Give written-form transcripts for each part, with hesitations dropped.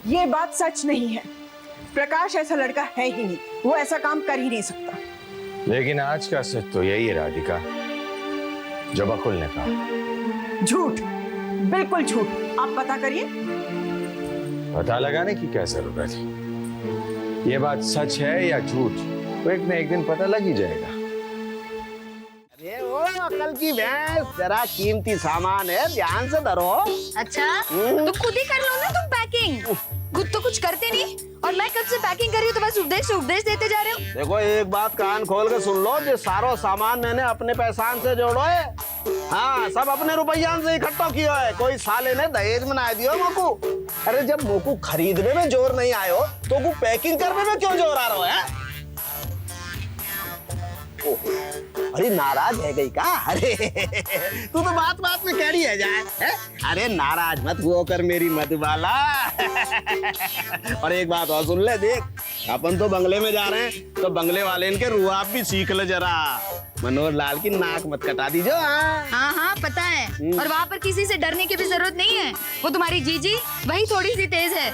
ये बात सच नहीं है। प्रकाश ऐसा लड़का है ही नहीं, वो ऐसा काम कर ही नहीं सकता। लेकिन आज का सच तो यही है राधिका, जो बकुल ने कहा। झूठ, बिल्कुल झूठ। आप पता करिए। पता लगाने की क्या जरूरत है? ये बात सच है या झूठ, वो एक न एक दिन पता लग ही जाएगा। अरे वो अकल की भैंस, जरा कीमती सामान है, ध्यान से धरो। अच्छा तो खुद ही कर लो ना तुम पैकिंग, खुद तो कुछ करते नहीं और मैं कब से पैकिंग कर रही हूँ तो बस उपदेश देते जा रहे हो। देखो एक बात कान खोल के सुन लो, जो सारो सामान मैंने अपने पैसान से जोड़ो है। हाँ, सब अपने रुपया से इकट्ठा किया है, कोई साले ने दहेज में ना दियो मोकू। अरे जब मोकू खरीदने में जोर नहीं आयो तो को पैकिंग करने में क्यों जोर आ रहा है? अरे नाराज है गई का? अरे तू तो बात बात में कह रही है जाए है? अरे नाराज मत वो कर मेरी मधुबाला। और एक बात और सुन ले, देख अपन तो बंगले में जा रहे हैं तो बंगले वाले इनके रुआब भी सीख ले जरा। मनोहर लाल की नाक मत कटा दीजो। हाँ हाँ पता है, और वहाँ पर किसी से डरने की भी जरूरत नहीं है। वो तुम्हारी जीजी वही थोड़ी सी तेज है,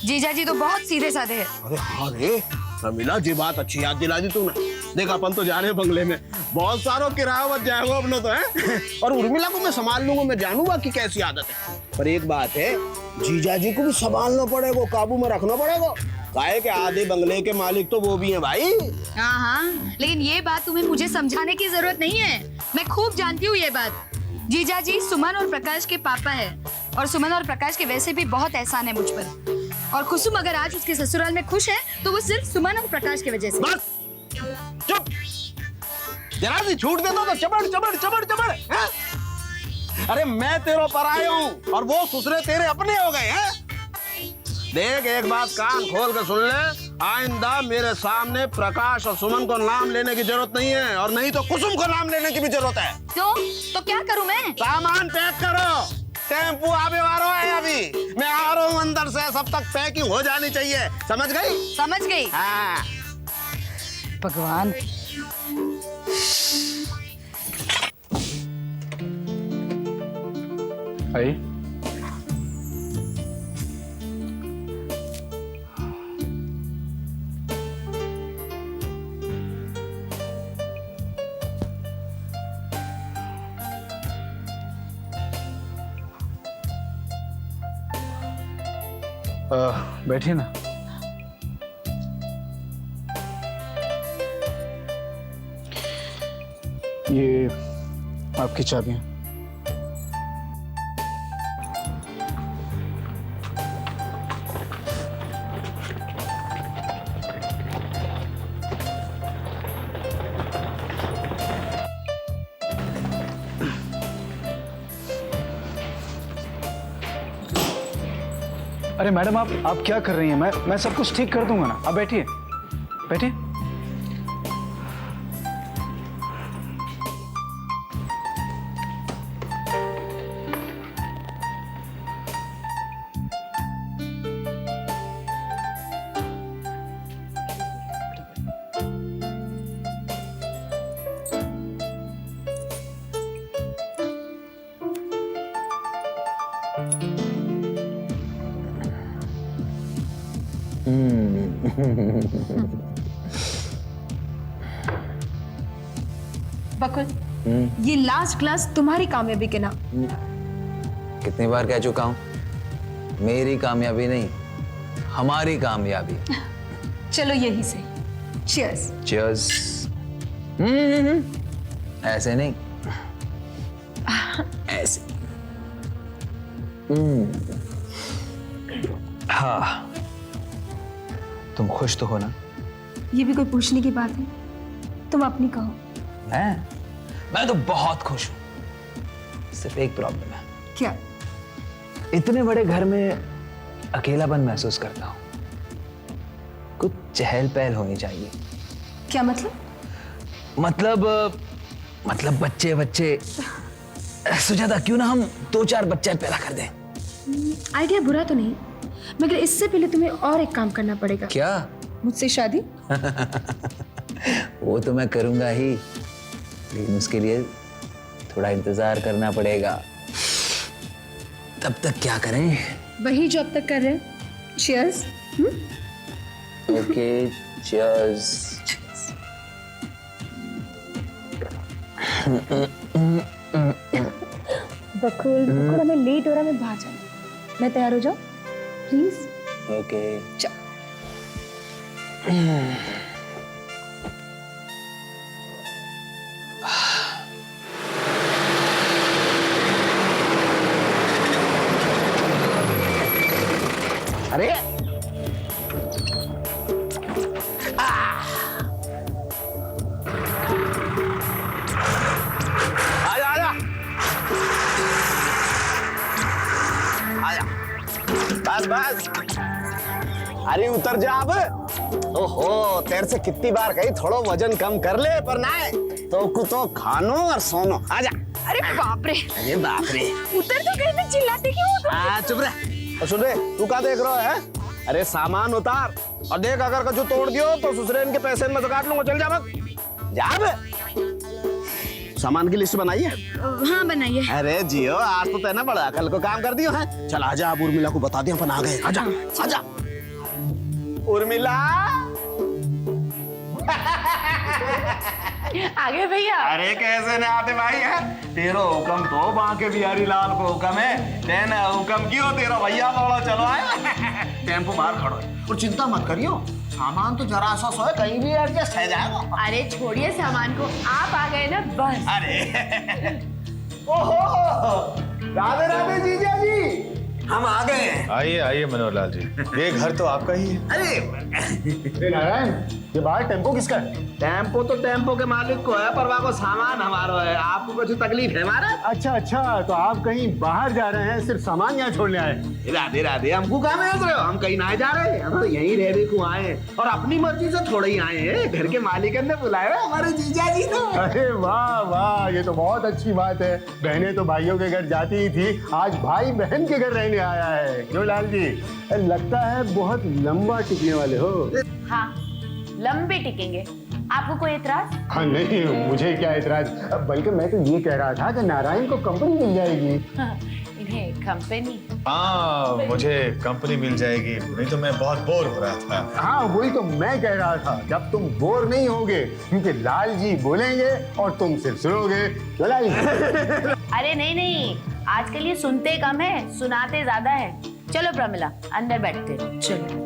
जीजा जी तो बहुत सीधे साधे है। अरे हाँ रे रमीला, जी बात अच्छी याद दिला दी तूने। देख अपन तो जा रहे हैं बंगले में, बहुत सारों किराया बच जाएगा अपने तो है। और उर्मिला को मैं संभाल लूंगा, मैं जानूंगा कि कैसी आदत है। पर एक बात है, जीजा जी को भी संभालना पड़ेगा, काबू में रखना पड़ेगा। काहे के आधे बंगले के मालिक तो वो भी हैं भाई। हाँ हाँ, लेकिन ये बात तुम्हें मुझे समझाने की जरूरत नहीं है, मैं खूब जानती हूँ ये बात। जीजा जी सुमन और प्रकाश के पापा है, और सुमन और प्रकाश के वैसे भी बहुत एहसान है मुझ पर। और कुसुम अगर आज उसके ससुराल में खुश है तो वो सिर्फ सुमन और प्रकाश की वजह से। बस चुप, जरा सी छूट दे दो तो चबड़ चबड़ चबड़ चबड़ है? अरे मैं तेरो पराया हूँ और वो ससुरे तेरे अपने हो गए हैं। देख एक बात कान खोल के सुन ले, आइंदा मेरे सामने प्रकाश और सुमन को नाम लेने की जरूरत नहीं है, और नहीं तो कुसुम को नाम लेने की भी जरूरत है। तो क्या करूं मैं? सामान पैक करो, टेम्पू आवे वारो है अभी, मैं आ रहा हूँ अंदर से, सब तक पैकिंग हो जानी चाहिए, समझ गई? समझ गई। हाँ। भगवान। आई बैठिए ना। ये आपकी चाबियां। अरे मैडम आप क्या कर रही हैं? मैं सब कुछ ठीक कर दूंगा ना, आप बैठिए बैठिए। बकुल, ये लास्ट क्लास तुम्हारी कामयाबी के नाम। कितनी बार कह चुका हूं, मेरी कामयाबी नहीं हमारी कामयाबी। चलो यही से, चीयर्स। चीयर्स। ऐसे नहीं, ऐसे। हाँ, तुम खुश तो हो ना? ये भी कोई पूछने की बात है? तुम अपनी कहो। मैं तो बहुत खुश हूं, सिर्फ एक प्रॉब्लम है। क्या? इतने बड़े घर में अकेलापन महसूस करता हूं, कुछ चहल पहल होनी चाहिए। क्या मतलब? मतलब बच्चे सुजाता, क्यों ना हम 2-4 बच्चे पैदा कर दें? आइडिया बुरा तो नहीं, मगर इससे पहले तुम्हें और एक काम करना पड़ेगा। क्या? मुझसे शादी। वो तो मैं करूंगा ही, लेकिन उसके लिए थोड़ा इंतजार करना पड़ेगा। तब तक क्या करें? वही जो अब तक कर रहे हैं, Cheers. Okay cheers. बकुल हमें लेट हो रहा है, मैं बाहर जाऊँ। मैं तैयार हो जाऊँ प्लीज। ओके अरे आजा आजा आजा, बस बस, अरे उतर जा अब। ओहो, तेरे से कितनी बार कही थोड़ा वजन कम कर ले, पर ना तो कुतो खानो और सोनो। आजा। अरे बाप रे, अरे बाप रे, उतर तो गए, मैं चिल्लाते क्यों हो? चुप रह। और सुन रे, तू क्या देख रहा है? अरे सामान उतार और देख, अगर कछु तोड़ दियो तो ससुरेन के पैसे में से काट लूंगा। चल जा मत जा बे। सामान की लिस्ट बनाइए। हाँ बनाइए। अरे जियो, आज तो तेने बड़ा कल को काम कर दियो है। चल आजा, अब उर्मिला को बता दिया अपन आ गए। आजा आजा उर्मिला। आगे भैया। अरे कैसे न आते भाई है? तेरा हुक्म तो बांके बिहारी लाल को हुक्म है। तेने हुक्म क्यों? तेरा भैया बोलो चलो आए। टेम्पो बाहर खड़ो है और चिंता मत करियो, सामान तो जरा सा सो है, कहीं भी एडजस्ट है जाएगा। अरे छोड़िए सामान को, आप आ गए ना बस। अरे ओहो, राधे राधे जीजा जी, हम आ गए हैं। आइए आइए मनोहर लाल जी, ये घर तो आपका ही है। अरे नारायण, ये बाहर टेम्पो किसका है? टेम्पो तो टेम्पो के मालिक को है, पर वहाँ को सामान हमारा है। आपको कुछ तकलीफ है हमारा? अच्छा अच्छा, तो आप कहीं बाहर जा रहे हैं, सिर्फ सामान यहाँ छोड़ने आए? राधे राधे, हमको कहाँ भेज रहे हो? हम कहीं ना जा रहे, हम तो यहीं रहने को आए हैं और अपनी मर्जी से थोड़े ही आए हैं। घर के मालिक ने बुलाया हमारे जीजा जी ने। अरे वाह वाह, ये तो बहुत अच्छी बात है। बहनें तो भाइयों के घर जाती ही थी, आज भाई बहन के घर रहने आया है। क्यों लाल जी, लगता है बहुत लंबा टिकने वाले हो। हाँ, लंबे टिकेंगे। आपको कोई एतराज? हाँ नहीं, मुझे क्या एतराज, बल्कि मैं तो ये कह रहा था कि नारायण को कंपनी मिल जाएगी। इन्हें कंपनी? हाँ, मुझे कंपनी मिल जाएगी, नहीं तो मैं बहुत बोर हो रहा था। हाँ वही तो मैं कह रहा था, जब तुम बोर नहीं होगे, क्योंकि लाल जी बोलेंगे और तुम सिर्फ सुनोगे। तो लाल जी अरे नहीं नहीं, आजकल ये सुनते कम है, सुनाते ज्यादा है। चलो प्रमिला, अंदर बैठते। चलो।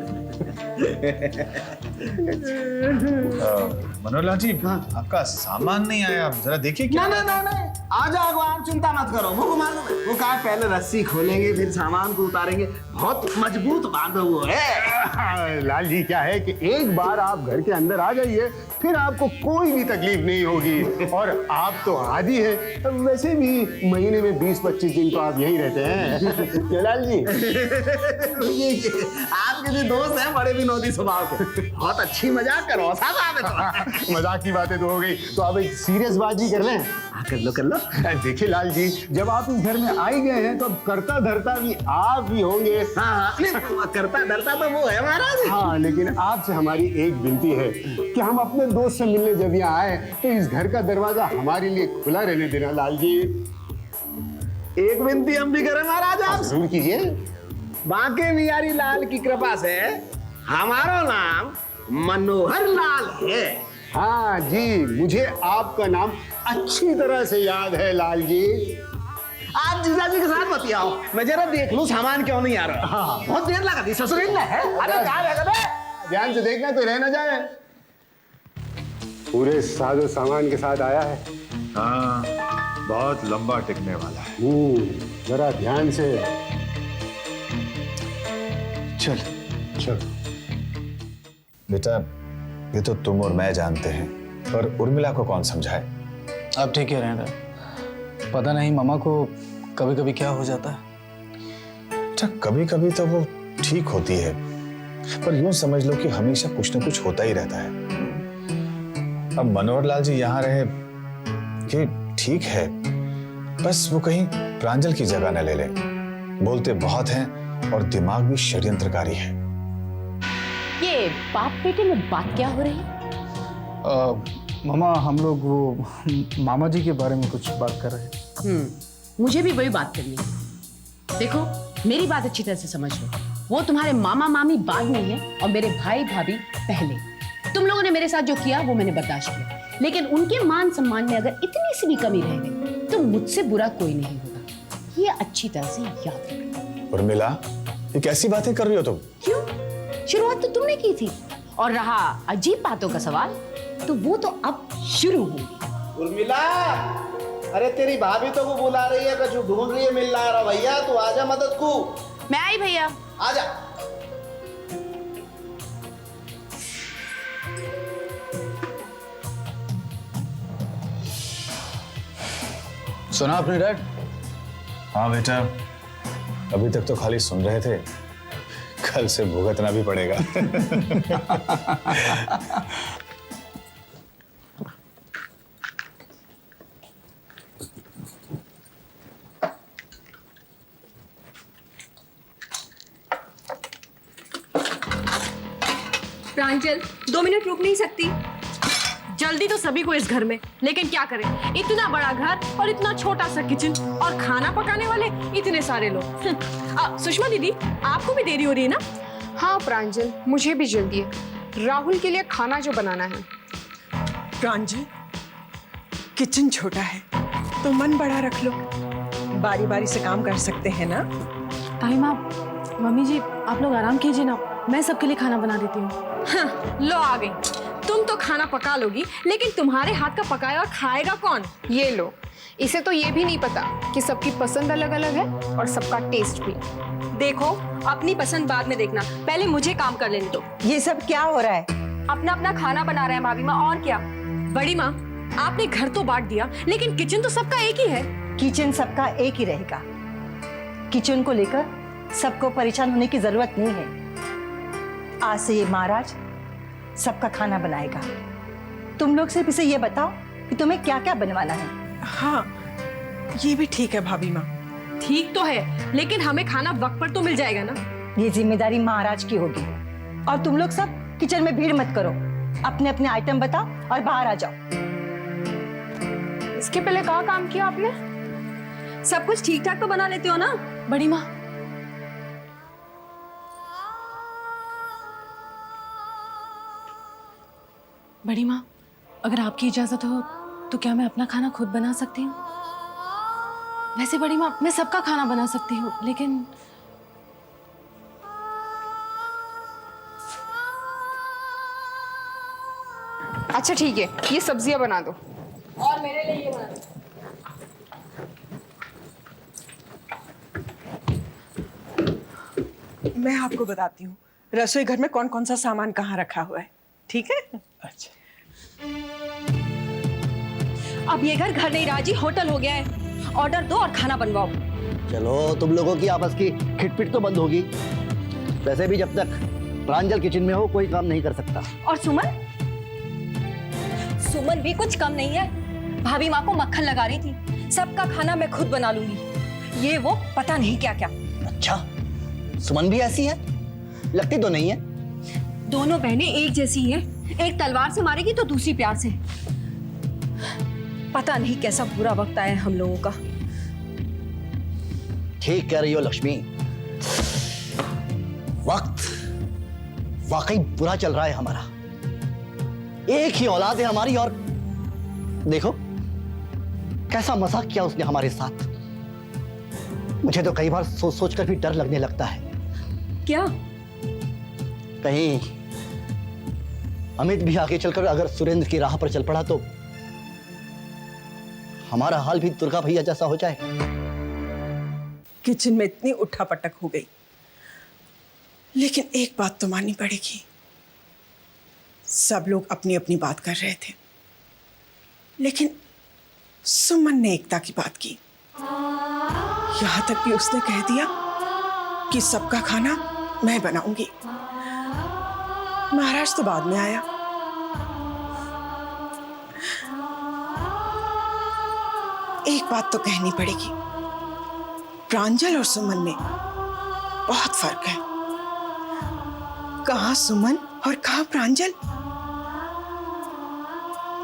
मनोहर लाल जी, आपका सामान नहीं आया, जरा देखिए क्या। ना ना ना, आ जाओ, आप चिंता मत करो। वो मालूम है, वो कहा पहले रस्सी खोलेंगे फिर सामान को उतारेंगे, बहुत मजबूत बांधा हुआ है। लाल जी क्या है कि एक बार आप घर के अंदर आ जाइए, फिर आपको कोई भी तकलीफ नहीं होगी। और आप तो आदी हैं, वैसे भी महीने में 20-25 दिन तो आप यहीं रहते हैं। क्या लाल जी? ये आपके जो दोस्त हैं बड़े विनोदी स्वभाव के, बहुत अच्छी मजाक करो साहब। तो मजाक की बातें तो हो गई, तो आप एक सीरियस बातचीत कर लें। कर लो कर लो। देखिए लाल जी, जब आप इस घर में आ ही गए हैं तो अब करता धरता भी आप ही होंगे। हाँ नहीं, करता धरता तो वो है महाराज। हाँ, लेकिन आपसे हमारी एक विनती है कि हम अपने दोस्त से मिलने जब यहाँ आए तो इस घर का दरवाजा हमारे लिए खुला रहने देना। लाल जी, एक विनती हम भी करें महाराज आप। जरूर कीजिए। बांके बिहारी लाल की कृपा से हमारा नाम मनोहर लाल है। हाँ जी, मुझे आपका नाम अच्छी तरह से याद है लाल जी। आप जीजा जी के साथ मत आओ, मैं जरा देख लूं सामान क्यों नहीं आ रहा। हाँ। बहुत देर लगा दी, ससुर ने है। अरे कहाँ रहेगा बे? ध्यान से देखना तो रह ना जाए। पूरे साजो सामान के साथ आया है। हाँ, बहुत लंबा टिकने वाला है। जरा ध्यान से। चल चल। बेटा, ये तो तुम और मैं जानते हैं, पर उर्मिला को कौन समझाए? आप ठीक कह रहे हैं, पता नहीं मामा को कभी कभी क्या हो जाता है। अच्छा, कभी कभी तो वो ठीक होती है, पर यूं समझ लो कि हमेशा कुछ न कुछ होता ही रहता है। अब मनोहर लाल जी यहाँ रहे कि ठीक है, बस वो कहीं प्रांजल की जगह न ले लें। बोलते बहुत हैं और दिमाग भी षड्यंत्रकारी है। ये बाप बेटे में बात क्या हो रही है? मामा, हम लोग वो मामा जी के बारे में कुछ बात कर रहे हैं। मुझे भी वही बात करनी है। देखो, मेरी बात अच्छी तरह से समझ लो। वो तुम्हारे मामा मामी बाद में है और मेरे भाई भाभी पहले। तुम लोगों ने मेरे साथ जो किया वो मैंने बर्दाश्त किया, लेकिन उनके मान सम्मान में अगर इतनी सी भी कमी रह गई तो मुझसे बुरा कोई नहीं होगा। ये अच्छी तरह से याद रखना। उर्मिला, ये कैसी बातें कर रही हो तुम? क्यों? शुरुआत तो तुमने की थी, और रहा अजीब बातों का सवाल तो वो तो अब शुरू होगी। उर्मिला, अरे तेरी भाभी तो को बुला रही है, कछु ढूंढ रही है, मिल रहा भैया, तू आजा मदद को। मैं आई भैया। आजा। सुना आपने डैड? हाँ बेटा, अभी तक तो खाली सुन रहे थे, कल से भुगतना भी पड़ेगा। प्रांजल, 2 मिनट रुक नहीं सकती? जल्दी तो सभी को इस घर में, लेकिन क्या करें, इतना बड़ा घर और इतना छोटा सा किचन और खाना पकाने वाले इतने सारे लोग। सुषमा दीदी, आपको भी देरी हो रही है ना? हाँ प्रांजल, मुझे भी जल्दी है। राहुल के लिए खाना जो बनाना है। प्रांजल, किचन छोटा है तो मन बड़ा रख लो, बारी बारी से काम कर सकते हैं ना। ताई माँ, मम्मी जी आप लोग आराम कीजिए ना, मैं सबके लिए खाना बना देती हूँ। हाँ, लो आ गई। तुम तो खाना पका लोगी, लेकिन तुम्हारे हाथ का पकाया और खाएगा कौन? ये लो, इसे तो ये भी नहीं पता कि सबकी पसंद अलग अलग है और सबका टेस्ट भी। देखो, अपनी पसंद बाद में देखना, पहले मुझे काम कर लेने दो। ये सब क्या हो रहा है? अपना अपना खाना बना रहे हैं भाभी माँ, और क्या। बड़ी माँ, आपने घर तो बांट दिया, लेकिन किचन तो सबका एक ही है। किचन सबका एक ही रहेगा। किचन को लेकर सबको परेशान होने की जरूरत नहीं है। आज से ये महाराज सबका खाना बनाएगा। तुम लोग सिर्फ इसे ये बताओ कि तुम्हें क्या क्या बनवाना है। हाँ, ये भी ठीक है भाभी माँ। ठीक तो है, लेकिन हमें खाना वक्त पर तो मिल जाएगा ना। ये जिम्मेदारी महाराज की होगी। और तुम लोग सब किचन में भीड़ मत करो, अपने अपने आइटम बताओ और बाहर आ जाओ। इसके पहले कहाँ काम किया आपने? सब कुछ ठीक ठाक तो बना लेते हो ना बड़ी माँ? बड़ी माँ, अगर आपकी इजाजत हो तो क्या मैं अपना खाना खुद बना सकती हूँ? वैसे बड़ी माँ, मैं सबका खाना बना सकती हूँ, लेकिन अच्छा ठीक है, ये सब्जियां बना दो। और मेरे लिए ये बना दो। मैं आपको बताती हूँ रसोई घर में कौन कौन सा सामान कहाँ रखा हुआ है, ठीक है? अच्छा, अब ये घर घर नहीं राजी, होटल हो गया है। ऑर्डर दो और खाना बनवाओ। चलो, तुम लोगों की आपस की खिटपिट तो बंद होगी। वैसे भी जब तक प्रांजल किचन में हो कोई काम नहीं कर सकता। और सुमन? सुमन भी कुछ कम नहीं है। भाभी माँ को मक्खन लगा रही थी, सबका खाना मैं खुद बना लूंगी। ये वो पता नहीं क्या क्या। अच्छा, सुमन भी ऐसी है? लगती तो नहीं है। दोनों बहनें एक जैसी हैं, एक तलवार से मारेगी तो दूसरी प्यार से। पता नहीं कैसा बुरा वक्त आया है हम लोगों का। ठीक कह रही हो लक्ष्मी, वक्त वाकई बुरा चल रहा है हमारा। एक ही औलाद है हमारी, और देखो कैसा मजाक किया उसने हमारे साथ। मुझे तो कई बार सोच सोच कर भी डर लगने लगता है। क्या? कहीं अमित भी आगे चलकर अगर सुरेंद्र की राह पर चल पड़ा तो हमारा हाल भी दुर्गा भैया जैसा हो जाए। किचन में इतनी उठापटक हो गई, लेकिन एक बात तो माननी पड़ेगी, सब लोग अपनी अपनी बात कर रहे थे, लेकिन सुमन ने एकता की बात की। यहां तक कि उसने कह दिया कि सबका खाना मैं बनाऊंगी। महाराज तो बाद में आया। एक बात तो कहनी पड़ेगी, प्रांजल और सुमन में बहुत फर्क है। कहाँ सुमन और कहाँ प्रांजल?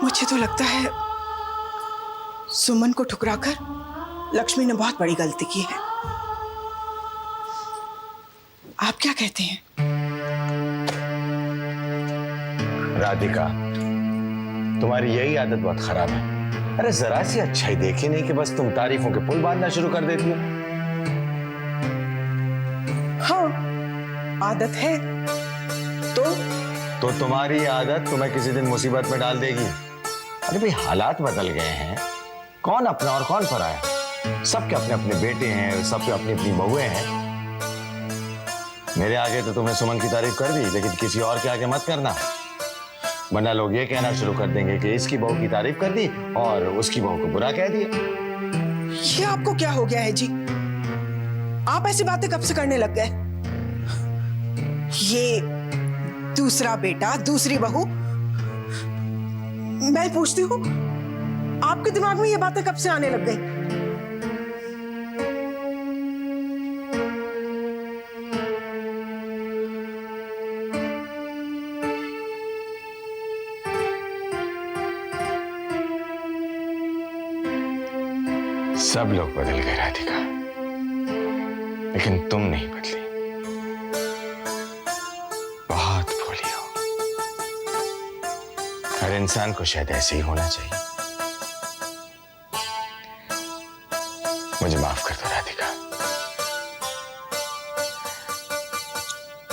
मुझे तो लगता है सुमन को ठुकराकर लक्ष्मी ने बहुत बड़ी गलती की है। आप क्या कहते हैं? राधिका, तुम्हारी यही आदत बहुत खराब है। अरे जरा सी अच्छाई देखी नहीं कि बस तुम तारीफों के पुल बांधना शुरू कर देती हो। हाँ, आदत है। तो तुम्हारी आदत तुम्हें किसी दिन मुसीबत में डाल देगी। अरे भाई, हालात बदल गए हैं। कौन अपना और कौन पराया? सबके अपने अपने बेटे हैं, सबके अपनी अपनी बहुएं हैं। मेरे आगे तो तुमने सुमन की तारीफ कर दी, लेकिन किसी और के आगे मत करना, वरना लोग ये कहना शुरू कर देंगे कि इसकी बहू की तारीफ कर दी और उसकी बहू को बुरा कह दिया। ये आपको क्या हो गया है जी? आप ऐसी बातें कब से करने लग गए? ये दूसरा बेटा, दूसरी बहू, मैं पूछती हूँ, आपके दिमाग में ये बातें कब से आने लग गई? सब लोग बदल गए राधिका, लेकिन तुम नहीं बदली। बहुत भोली हो। हर इंसान को शायद ऐसे ही होना चाहिए। मुझे माफ कर दो राधिका।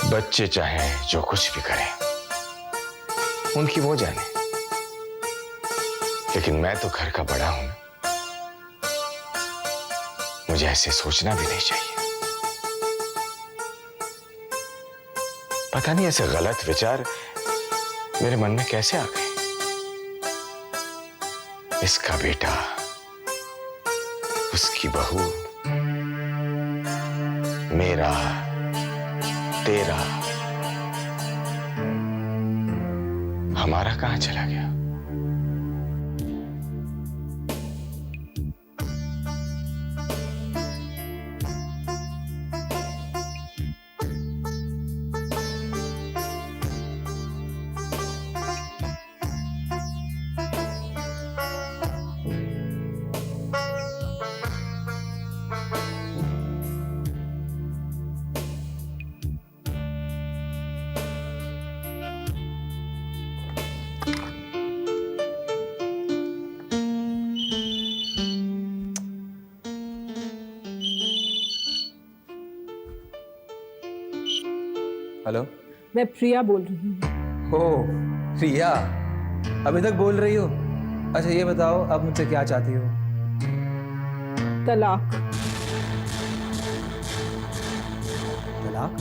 बच्चे चाहे जो कुछ भी करें, उनकी वो जाने, लेकिन मैं तो घर का बड़ा हूं। मुझे ऐसे सोचना भी नहीं चाहिए। पता नहीं ऐसे गलत विचार मेरे मन में कैसे आ गए। इसका बेटा, उसकी बहू, मेरा, तेरा, हमारा कहां चला गया? हेलो, मैं प्रिया बोल रही हूँ। ओ प्रिया, अभी तक बोल रही हो? अच्छा ये बताओ, अब मुझसे क्या चाहती हो? तलाक। तलाक?